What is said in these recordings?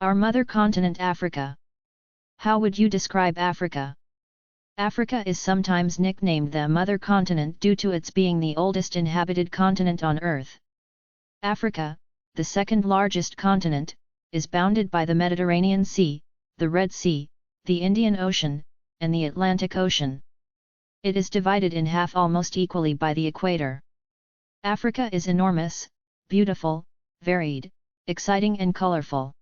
Our mother continent Africa. How would you describe Africa? Africa is sometimes nicknamed the mother continent due to its being the oldest inhabited continent on Earth. Africa, the second largest continent, is bounded by the Mediterranean Sea, the Red Sea, the Indian Ocean, and the Atlantic Ocean. It is divided in half almost equally by the equator. Africa is enormous, beautiful, varied, exciting and colorful.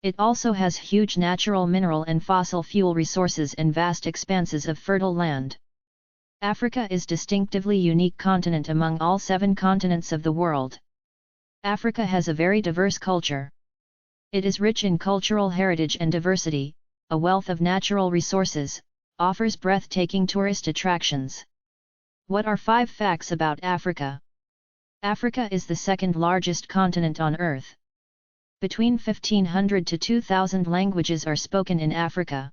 It also has huge natural mineral and fossil fuel resources and vast expanses of fertile land. Africa is distinctively unique continent among all 7 continents of the world. Africa has a very diverse culture. It is rich in cultural heritage and diversity, a wealth of natural resources, offers breathtaking tourist attractions. What are 5 facts about Africa? Africa is the second largest continent on Earth. Between 1,500 to 2,000 languages are spoken in Africa.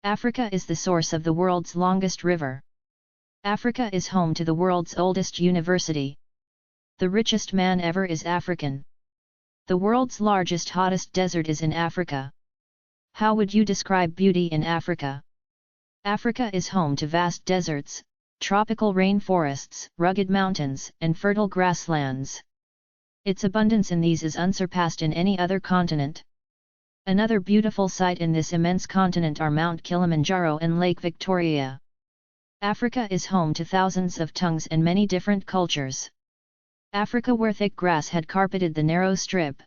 Africa is the source of the world's longest river. Africa is home to the world's oldest university. The richest man ever is African. The world's largest hottest desert is in Africa. How would you describe beauty in Africa? Africa is home to vast deserts, tropical rainforests, rugged mountains, and fertile grasslands. Its abundance in these is unsurpassed in any other continent. Another beautiful sight in this immense continent are Mount Kilimanjaro and Lake Victoria. Africa is home to thousands of tongues and many different cultures. Africa, where thick grass had carpeted the narrow strip.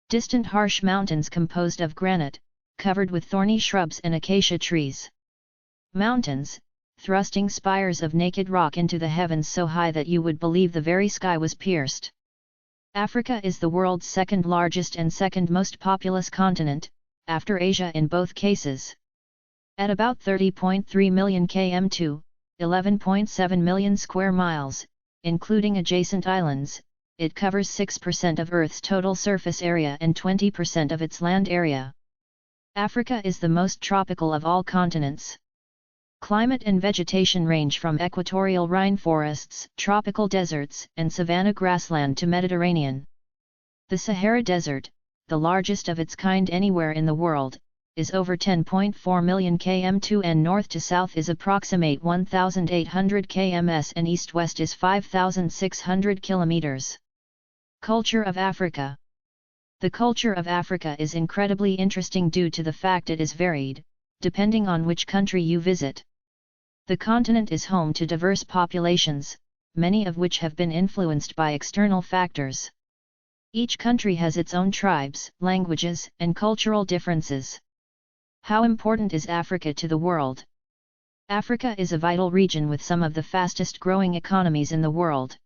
Distant harsh mountains composed of granite, covered with thorny shrubs and acacia trees. Mountains, thrusting spires of naked rock into the heavens so high that you would believe the very sky was pierced. Africa is the world's second largest and second most populous continent, after Asia in both cases. At about 30.3 million km2, 11.7 million square miles, including adjacent islands, it covers 6% of Earth's total surface area and 20% of its land area. Africa is the most tropical of all continents. Climate and vegetation range from equatorial rainforests, tropical deserts, and savanna grassland to Mediterranean. The Sahara Desert, the largest of its kind anywhere in the world, is over 10.4 million km2 and north to south is approximate 1,800 km and east-west is 5,600 km. Culture of Africa. The culture of Africa is incredibly interesting due to the fact it is varied, depending on which country you visit. The continent is home to diverse populations, many of which have been influenced by external factors. Each country has its own tribes, languages, and cultural differences. How important is Africa to the world? Africa is a vital region with some of the fastest growing economies in the world.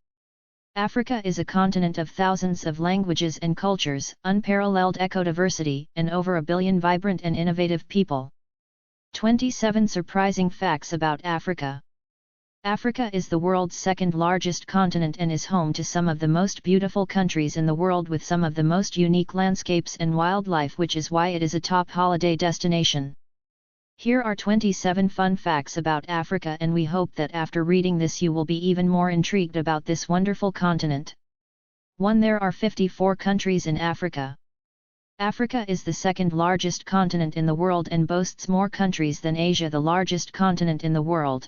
Africa is a continent of thousands of languages and cultures, unparalleled ecodiversity, and over 1 billion vibrant and innovative people. 27 surprising facts about Africa. Africa is the world's second largest continent and is home to some of the most beautiful countries in the world with some of the most unique landscapes and wildlife, which is why it is a top holiday destination. Here are 27 fun facts about Africa, and we hope that after reading this you will be even more intrigued about this wonderful continent. 1. There are 54 countries in Africa. Africa is the second largest continent in the world and boasts more countries than Asia, the largest continent in the world.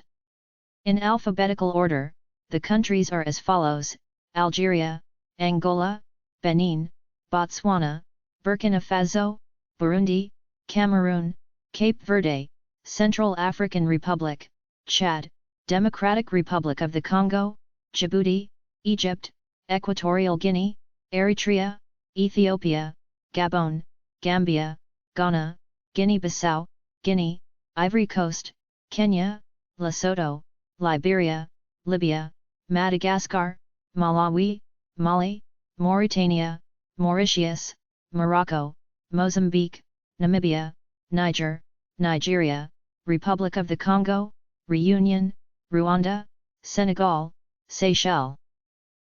In alphabetical order, the countries are as follows: Algeria, Angola, Benin, Botswana, Burkina Faso, Burundi, Cameroon, Cape Verde, Central African Republic, Chad, Democratic Republic of the Congo, Djibouti, Egypt, Equatorial Guinea, Eritrea, Ethiopia, Gabon, Gambia, Ghana, Guinea-Bissau, Guinea, Ivory Coast, Kenya, Lesotho, Liberia, Libya, Madagascar, Malawi, Mali, Mauritania, Mauritius, Morocco, Mozambique, Namibia, Niger, Nigeria, Republic of the Congo, Reunion, Rwanda, Senegal, Seychelles,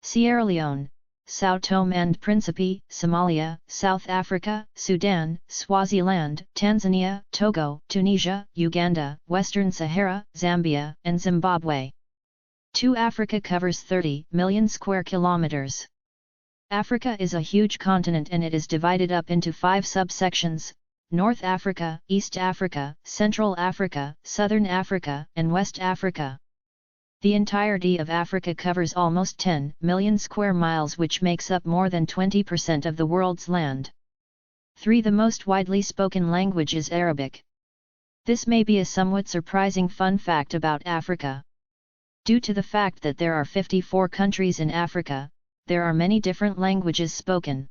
Sierra Leone, São Tomé and Príncipe, Somalia, South Africa, Sudan, Swaziland, Tanzania, Togo, Tunisia, Uganda, Western Sahara, Zambia, and Zimbabwe. 2. Africa covers 30 million square kilometers. Africa is a huge continent and it is divided up into 5 subsections: North Africa, East Africa, Central Africa, Southern Africa, and West Africa. The entirety of Africa covers almost 10 million square miles, which makes up more than 20% of the world's land. 3. The most widely spoken language is Arabic. This may be a somewhat surprising fun fact about Africa. Due to the fact that there are 54 countries in Africa, there are many different languages spoken.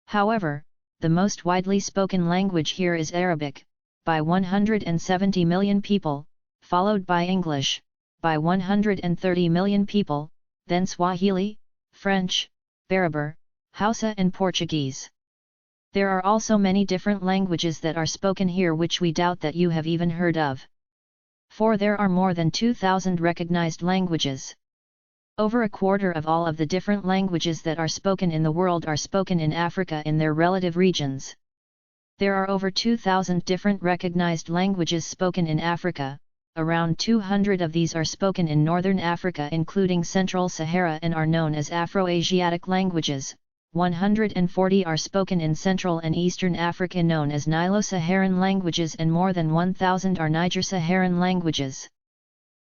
However, the most widely spoken language here is Arabic, by 170 million people, followed by English, by 130 million people, then Swahili, French, Berber, Hausa and Portuguese. There are also many different languages that are spoken here which we doubt that you have even heard of. 4. There are more than 2,000 recognized languages. Over a quarter of all of the different languages that are spoken in the world are spoken in Africa in their relative regions. There are over 2,000 different recognized languages spoken in Africa. Around 200 of these are spoken in Northern Africa including Central Sahara and are known as Afro-Asiatic languages. 140 are spoken in Central and Eastern Africa known as Nilo-Saharan languages, and more than 1,000 are Niger-Saharan languages.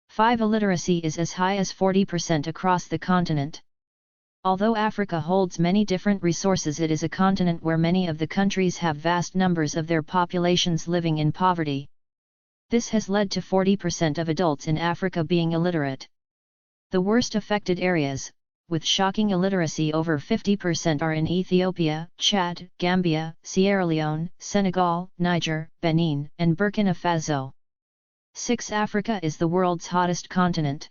5. Illiteracy is as high as 40% across the continent. Although Africa holds many different resources, it is a continent where many of the countries have vast numbers of their populations living in poverty. This has led to 40% of adults in Africa being illiterate. The worst affected areas, with shocking illiteracy over 50%, are in Ethiopia, Chad, Gambia, Sierra Leone, Senegal, Niger, Benin, and Burkina Faso. 6. Africa is the world's hottest continent.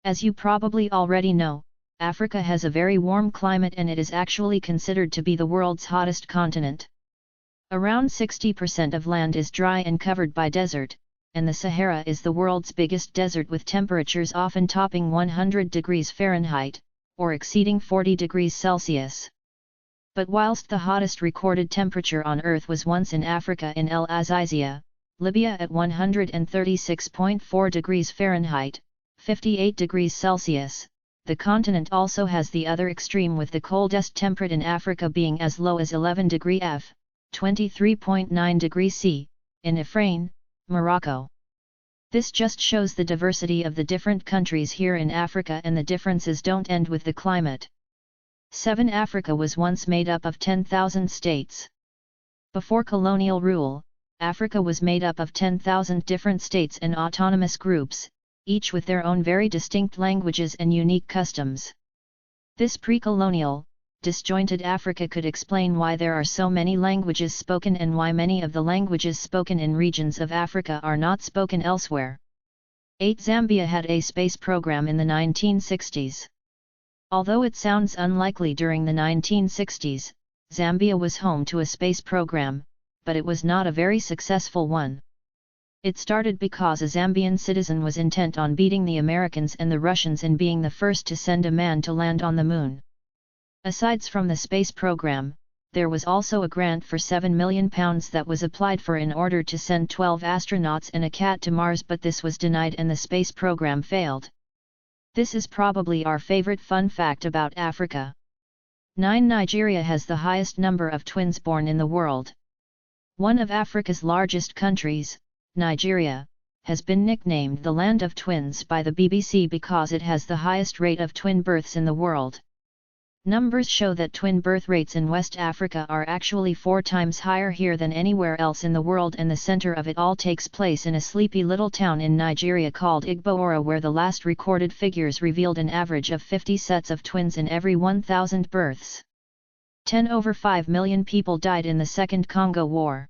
As you probably already know, Africa has a very warm climate and it is actually considered to be the world's hottest continent. Around 60% of land is dry and covered by desert, and the Sahara is the world's biggest desert with temperatures often topping 100 degrees Fahrenheit, or exceeding 40 degrees Celsius. But whilst the hottest recorded temperature on Earth was once in Africa in El Azizia, Libya at 136.4 degrees Fahrenheit, 58 degrees Celsius, the continent also has the other extreme, with the coldest temperate in Africa being as low as 11 degrees F, 23.9 degrees C, in Ifrane, Morocco. This just shows the diversity of the different countries here in Africa, and the differences don't end with the climate. 7. Africa was once made up of 10,000 states. Before colonial rule, Africa was made up of 10,000 different states and autonomous groups, each with their own very distinct languages and unique customs. This pre-colonial, disjointed Africa could explain why there are so many languages spoken and why many of the languages spoken in regions of Africa are not spoken elsewhere. 8. Zambia had a space program in the 1960s. Although it sounds unlikely, during the 1960s, Zambia was home to a space program, but it was not a very successful one. It started because a Zambian citizen was intent on beating the Americans and the Russians in being the first to send a man to land on the moon. Aside from the space program, there was also a grant for £7 million that was applied for in order to send 12 astronauts and a cat to Mars, but this was denied and the space program failed. This is probably our favorite fun fact about Africa. 9. Nigeria has the highest number of twins born in the world. One of Africa's largest countries, Nigeria, has been nicknamed the Land of Twins by the BBC because it has the highest rate of twin births in the world. Numbers show that twin birth rates in West Africa are actually 4 times higher here than anywhere else in the world, and the center of it all takes place in a sleepy little town in Nigeria called Igboora, where the last recorded figures revealed an average of 50 sets of twins in every 1,000 births. 10. Over 5 million people died in the Second Congo War.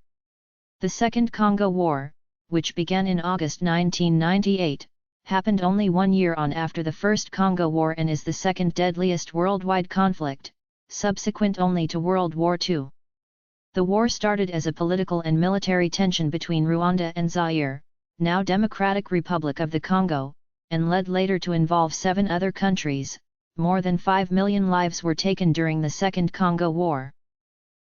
The Second Congo War, which began in August 1998, happened only 1 year on after the First Congo War and is the second deadliest worldwide conflict, subsequent only to World War II. The war started as a political and military tension between Rwanda and Zaire, now Democratic Republic of the Congo, and led later to involve 7 other countries. More than 5 million lives were taken during the Second Congo War.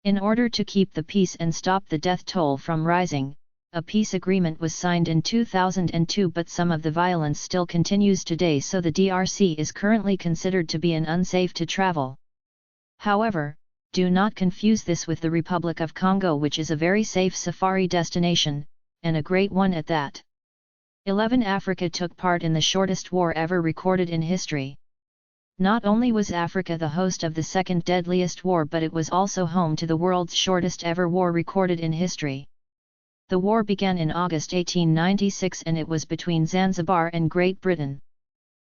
In order to keep the peace and stop the death toll from rising, a peace agreement was signed in 2002, but some of the violence still continues today, so the DRC is currently considered to be an unsafe to travel. However, do not confuse this with the Republic of Congo, which is a very safe safari destination, and a great one at that. 11. Africa took part in the shortest war ever recorded in history. Not only was Africa the host of the second deadliest war, but it was also home to the world's shortest ever war recorded in history. The war began in August 1896 and it was between Zanzibar and Great Britain.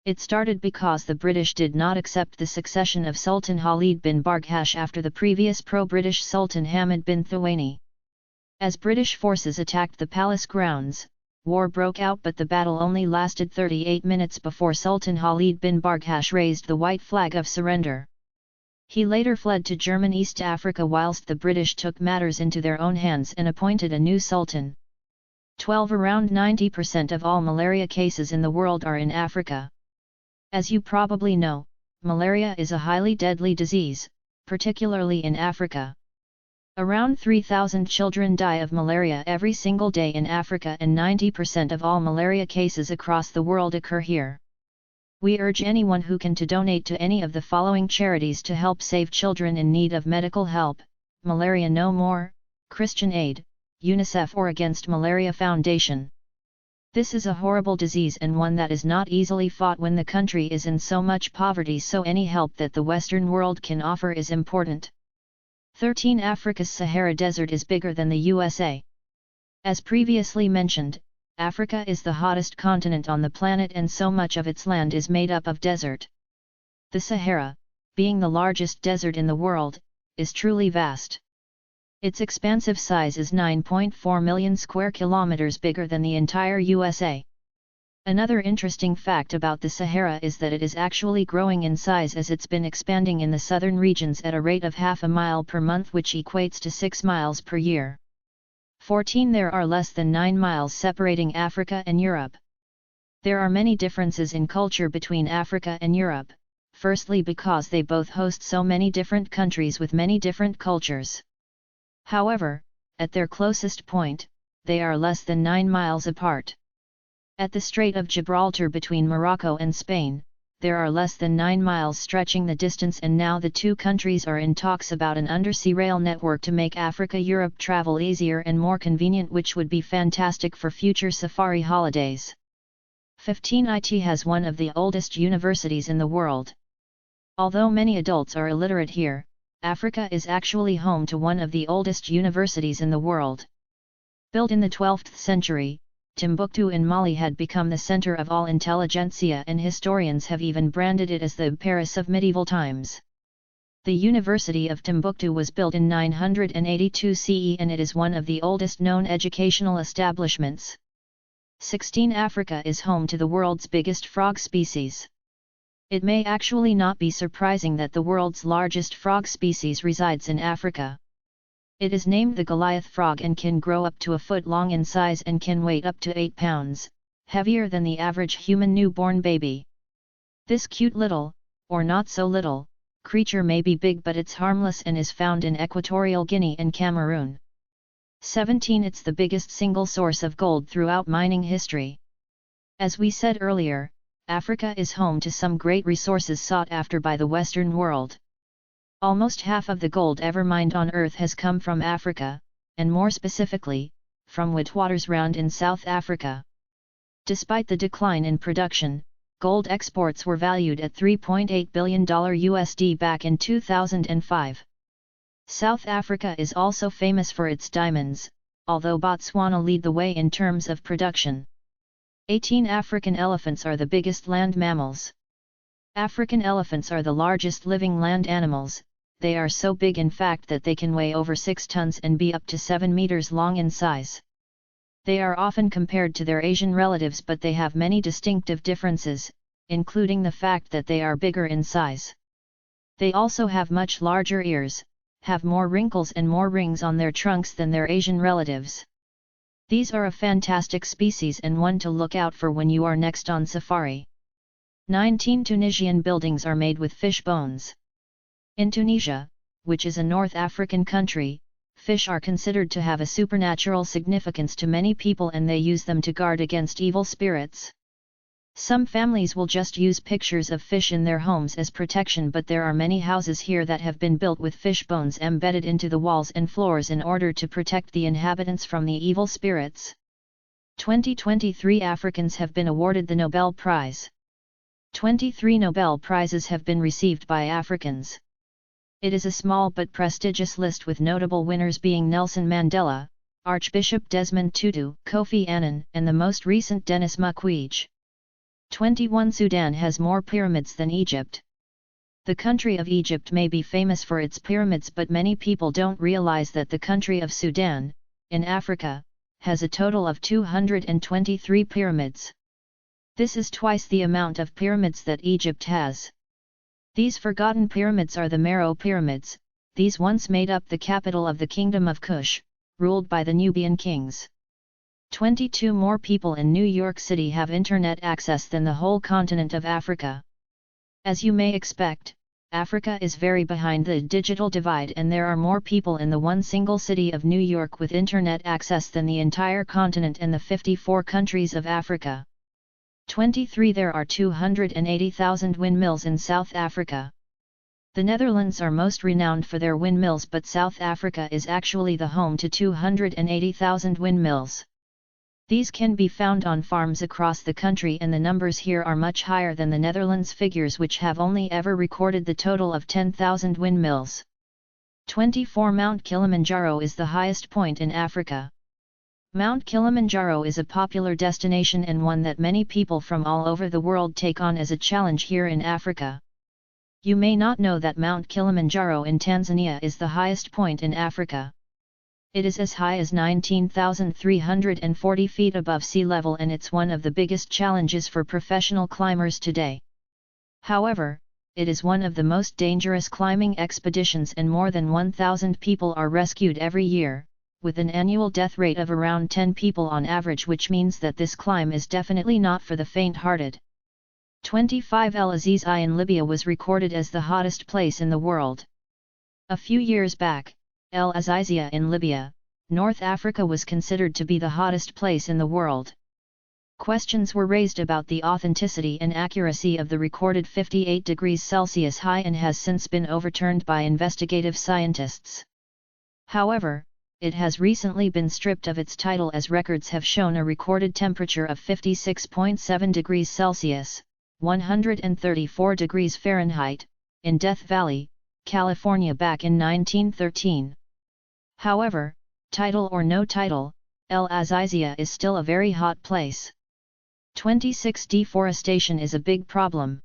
It started because the British did not accept the succession of Sultan Khalid bin Barghash after the previous pro-British Sultan Hamid bin Thuwaini. As British forces attacked the palace grounds, war broke out, but the battle only lasted 38 minutes before Sultan Khalid bin Barghash raised the white flag of surrender. He later fled to German East Africa whilst the British took matters into their own hands and appointed a new sultan. 12. Around 90% of all malaria cases in the world are in Africa. As you probably know, malaria is a highly deadly disease, particularly in Africa. Around 3,000 children die of malaria every single day in Africa, and 90% of all malaria cases across the world occur here. We urge anyone who can to donate to any of the following charities to help save children in need of medical help: Malaria No More, Christian Aid, UNICEF or Against Malaria Foundation. This is a horrible disease and one that is not easily fought when the country is in so much poverty, so any help that the Western world can offer is important. 13. Africa's Sahara Desert is bigger than the USA. As previously mentioned, Africa is the hottest continent on the planet and so much of its land is made up of desert. The Sahara, being the largest desert in the world, is truly vast. Its expansive size is 9.4 million square kilometers, bigger than the entire USA. Another interesting fact about the Sahara is that it is actually growing in size as it's been expanding in the southern regions at a rate of half a mile per month, which equates to 6 miles per year. 14. There are less than 9 miles separating Africa and Europe. There are many differences in culture between Africa and Europe, firstly because they both host so many different countries with many different cultures. However, at their closest point, they are less than 9 miles apart. At the Strait of Gibraltar between Morocco and Spain, there are less than 9 miles stretching the distance, and now the two countries are in talks about an undersea rail network to make Africa-Europe travel easier and more convenient, which would be fantastic for future safari holidays. 15. IT has one of the oldest universities in the world. Although many adults are illiterate here, Africa is actually home to one of the oldest universities in the world. Built in the 12th century, Timbuktu in Mali had become the center of all intelligentsia, and historians have even branded it as the Paris of medieval times. The University of Timbuktu was built in 982 CE and it is one of the oldest known educational establishments. 16. Africa is home to the world's biggest frog species. It may actually not be surprising that the world's largest frog species resides in Africa. It is named the Goliath frog and can grow up to a foot long in size and can weigh up to 8 pounds, heavier than the average human newborn baby. This cute little, or not so little, creature may be big, but it's harmless and is found in Equatorial Guinea and Cameroon. 17. It's the biggest single source of gold throughout mining history. As we said earlier, Africa is home to some great resources sought after by the Western world. Almost half of the gold ever mined on Earth has come from Africa, and more specifically, from Witwatersrand in South Africa. Despite the decline in production, gold exports were valued at $3.8 billion USD back in 2005. South Africa is also famous for its diamonds, although Botswana lead the way in terms of production. 18. African elephants are the biggest land mammals. African elephants are the largest living land animals. They are so big in fact that they can weigh over 6 tons and be up to 7 meters long in size. They are often compared to their Asian relatives, but they have many distinctive differences, including the fact that they are bigger in size. They also have much larger ears, have more wrinkles and more rings on their trunks than their Asian relatives. These are a fantastic species and one to look out for when you are next on safari. 19. Tunisian buildings are made with fish bones. In Tunisia, which is a North African country, fish are considered to have a supernatural significance to many people and they use them to guard against evil spirits. Some families will just use pictures of fish in their homes as protection, but there are many houses here that have been built with fish bones embedded into the walls and floors in order to protect the inhabitants from the evil spirits. 2023 Africans have been awarded the Nobel Prize. 23 Nobel Prizes have been received by Africans. It is a small but prestigious list, with notable winners being Nelson Mandela, Archbishop Desmond Tutu, Kofi Annan, and the most recent Denis Mukwege. 21 Sudan has more pyramids than Egypt. The country of Egypt may be famous for its pyramids, but many people don't realize that the country of Sudan, in Africa, has a total of 223 pyramids. This is twice the amount of pyramids that Egypt has. These forgotten pyramids are the Meroe pyramids. These once made up the capital of the Kingdom of Kush, ruled by the Nubian kings. 22 more people in New York City have internet access than the whole continent of Africa. As you may expect, Africa is very behind the digital divide, and there are more people in the one single city of New York with internet access than the entire continent and the 54 countries of Africa. 23 There are 280,000 windmills in South Africa. The Netherlands are most renowned for their windmills, but South Africa is actually the home to 280,000 windmills. These can be found on farms across the country, and the numbers here are much higher than the Netherlands figures, which have only ever recorded the total of 10,000 windmills. 24 Mount Kilimanjaro is the highest point in Africa. Mount Kilimanjaro is a popular destination and one that many people from all over the world take on as a challenge here in Africa. You may not know that Mount Kilimanjaro in Tanzania is the highest point in Africa. It is as high as 19,340 feet above sea level, and it's one of the biggest challenges for professional climbers today. However, it is one of the most dangerous climbing expeditions, and more than 1,000 people are rescued every year, with an annual death rate of around 10 people on average, which means that this climb is definitely not for the faint-hearted. 25 El Azizi in Libya was recorded as the hottest place in the world. A few years back, El Azizi in Libya, North Africa, was considered to be the hottest place in the world. Questions were raised about the authenticity and accuracy of the recorded 58 degrees Celsius high, and has since been overturned by investigative scientists. However, it has recently been stripped of its title, as records have shown a recorded temperature of 56.7 degrees Celsius, 134 degrees Fahrenheit, in Death Valley, California back in 1913. However, title or no title, El Azizi is still a very hot place. 26 Deforestation is a big problem.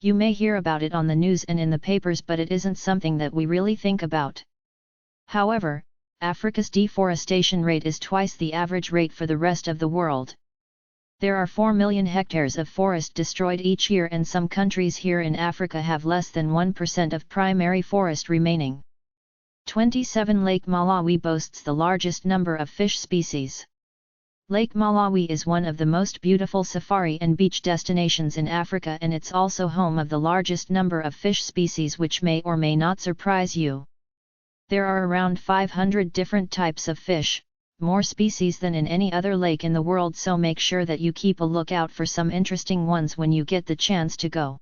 You may hear about it on the news and in the papers, but it isn't something that we really think about. However, Africa's deforestation rate is twice the average rate for the rest of the world. There are 4 million hectares of forest destroyed each year, and some countries here in Africa have less than 1% of primary forest remaining. 27 Lake Malawi boasts the largest number of fish species. Lake Malawi is one of the most beautiful safari and beach destinations in Africa, and it's also home of the largest number of fish species, which may or may not surprise you. There are around 500 different types of fish, more species than in any other lake in the world, so make sure that you keep a lookout for some interesting ones when you get the chance to go.